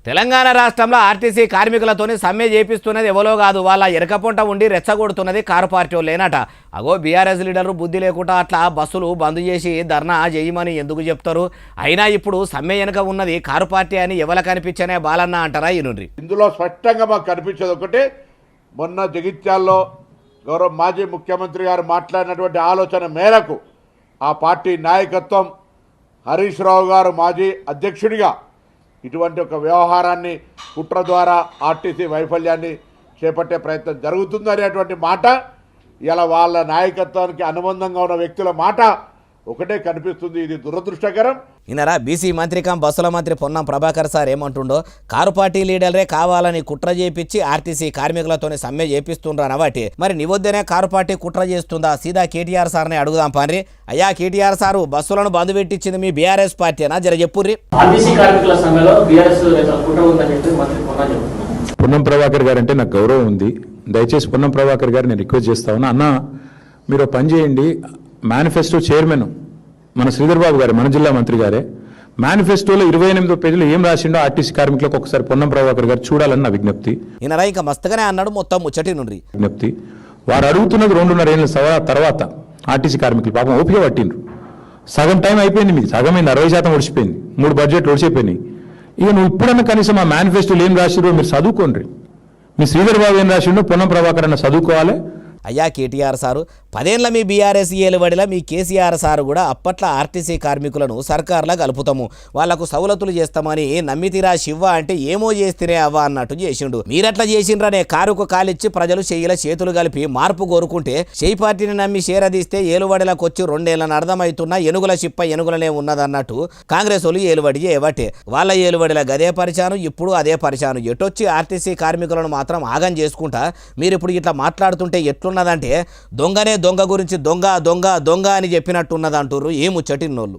తెలంగాణ రాష్ట్రంలో ఆర్టీసీ కార్మికులతోని సమ్మె చేపిస్తున్నది ఎవరో కాదు, వాళ్ళ ఎరకపొంట ఉండి రెచ్చగొడుతున్నది కారు పార్టీ లేనట. అగో బీఆర్ఎస్ లీడర్లు బుద్ధి లేకుండా అట్లా బస్సులు బంద్ చేసి ధర్నా చేయమని ఎందుకు చెప్తారు? అయినా ఇప్పుడు సమ్మె వెనుక ఉన్నది కారు పార్టీ అని ఎవరు కనిపించనే బాలన్న అంటారా? ఈనుండ్రి ఇందులో స్పష్టంగా మాకు కనిపించేది ఒకటి, మొన్న జగిత్యాల్లో గౌరవ మాజీ ముఖ్యమంత్రి గారు మాట్లాడినటువంటి ఆలోచన మేరకు ఆ పార్టీ నాయకత్వం హరీష్ రావు గారు మాజీ అధ్యక్షుడిగా ఇటువంటి ఒక వ్యవహారాన్ని కుట్ర ద్వారా ఆర్టీసీ వైఫల్యాన్ని చేపట్టే ప్రయత్నం జరుగుతుంది అనేటువంటి మాట ఇలా వాళ్ళ నాయకత్వానికి అనుబంధంగా ఉన్న వ్యక్తుల మాట ఒకటే కనిపిస్తుంది. ఇది దురదృష్టకరం. ఈయనరా బీసీ మంత్రి బస్సుల మంత్రి పొన్నం ప్రభాకర్ సార్ ఏమంటుండో, కారు పార్టీ లీడర్లే కావాలని కుట్ర చేపించి ఆర్టీసీ కార్మికులతోనే సమ్మె చేపిస్తుండ్రు అనవాటి. మరి నివొద్దనే కారు పార్టీ కుట్ర చేస్తుందా? సీదా కేటీఆర్ సార్ని అడుగుదాం పాండ్రి. అయ్యా కేటీఆర్ సారు, బస్సులను బంద్ పెట్టించింది మీ బీఆర్ఎస్ పార్టీనా? జర చెప్పుర్రి. పొన్నం ప్రభాకర్ గారు అంటే నాకు గౌరవం ఉంది. దయచేసి పొన్నం ప్రభాకర్ గారు నేను రిక్వెస్ట్ చేస్తా ఉన్నా, అన్న మీరు పని చేయండి, మేనిఫెస్టో చైర్మన్ మన శ్రీధర్ బాబు గారు, మన జిల్లా మంత్రి గారే, మేనిఫెస్టోలో 28 పేజీలు ఏం రాసిండో ఆర్టీసీ కార్మికులకు ఒకసారి పొన్నం ప్రభాకర్ గారు చూడాలని నా విజ్ఞప్తి. ఈయనరా ఇంకా మస్తుగానే అన్నాడు, మొత్తం ముచ్చటి నుండి విజ్ఞప్తి. వారు అడుగుతున్నది 2.5 ఏళ్ళ తర్వాత ఆర్టీసీ కార్మికులు పాపం ఓపిక పట్టిండ్రు. సగం టైం అయిపోయింది, మీకు సగమైంది, 60% ఒడిచిపోయింది, 3 బడ్జెట్లు ఒడిచిపోయినాయి. ఇక నువ్వు ఇప్పుడన్నా కనీసం ఆ మేనిఫెస్టోలు ఏం రాసిరో మీరు చదువుకోండి. మీ శ్రీధర్ బాబు ఏం రాసిండో పొన్నం ప్రభాకర్ అన్న చదువుకోవాలి. అయ్యా కేటీఆర్ సారు, 10 ఏళ్ల మీ బీఆర్ఎస్ ఏలుబడిలా మీ కేసీఆర్ సారు కూడా అప్పట్లో ఆర్టీసీ కార్మికులను సర్కార్లా కలుపుతాము, వాళ్లకు సౌలతులు చేస్తామని నమ్మితిరా శివ అంటే ఏమో చేస్తేనే అవ్వ అన్నట్టు చేసిండు. మీరట్లా చేసిండ్రనే కారుకు కాలిచ్చి ప్రజలు చెయ్యిల చేతులు కలిపి మార్పు కోరుకుంటే చేయి పార్టీని నమ్మి షేరదీస్తే ఏలుబడిలకు వచ్చి 2 ఏళ్లను అర్థమవుతున్నా ఎనుగుల చిప్ప ఎనుగులనే ఉన్నదన్నట్టు కాంగ్రెస్ వాళ్ళు ఏలుబడి చేయబట్టే. వాళ్ళ ఏలుబడిల గదే పరిచాను, ఇప్పుడు అదే పరిచాను. ఎటొచ్చి ఆర్టీసీ కార్మికులను మాత్రం ఆగం చేసుకుంటా మీరు ఇప్పుడు ఇట్లా మాట్లాడుతుంటే ఎట్లున్నదంటే దొంగనే దొంగ గురించి దొంగ దొంగ దొంగ అని చెప్పినట్టున్నదంటారు ఈ ముచ్చటిన్నోళ్ళు.